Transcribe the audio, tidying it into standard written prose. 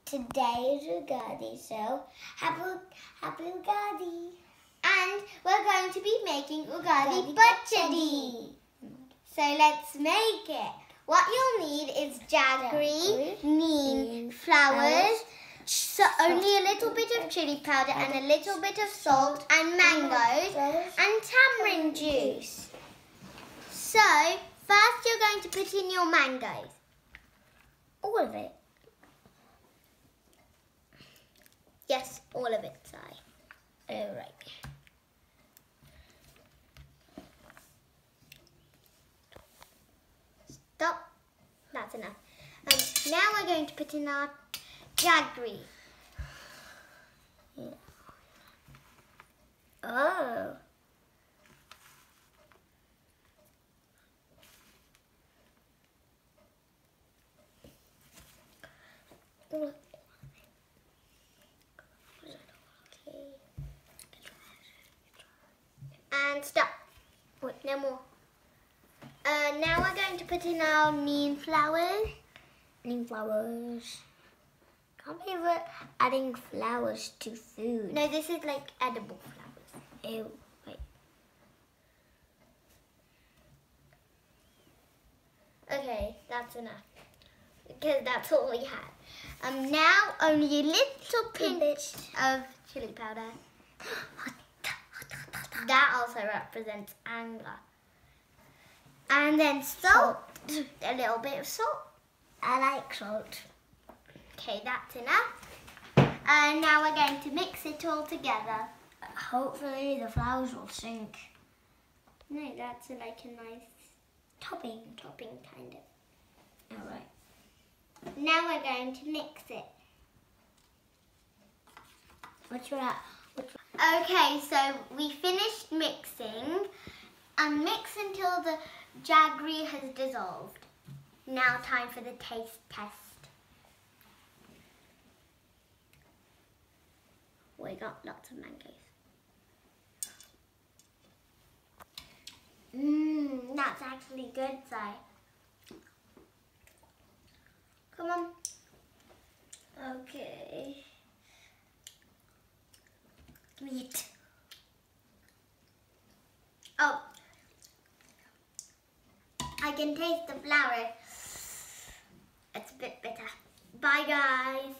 today is Ugadi, so happy Ugadi. And we're going to be making Ugadi Pachadi. So let's make it. What you'll need is jaggery, neem, flowers, so only a little bit of chili powder and a little bit of salt and mangoes and tamarind juice. So first you're going to put in your mangoes. All of it? Yes, all of it, Si. All right. Stop. That's enough. And now we're going to put in our jaggery. Yeah. Oh. Okay. And stop. Wait, no more. Now we're going to put in our neem flowers. Adding flowers. Can't believe we're adding flowers to food. No, this is like edible flowers. Ew. Wait. Okay, that's enough. Because that's all we had. Now only a little pinch of chili powder. That also represents anger. And then salt. A little bit of salt. I like salt. Okay, that's enough. And now we're going to mix it all together. Hopefully the flowers will sink. No, that's like a nice Topping. kind of. All right. Now we're going to mix it. What's your Okay, so we finished mixing. And mix until the jaggery has dissolved. Now time for the taste test. We got lots of mangoes. That's actually good, Si. Come on. Okay. Give me it. Oh. I can taste the flour. It's a bit bitter. Bye, guys.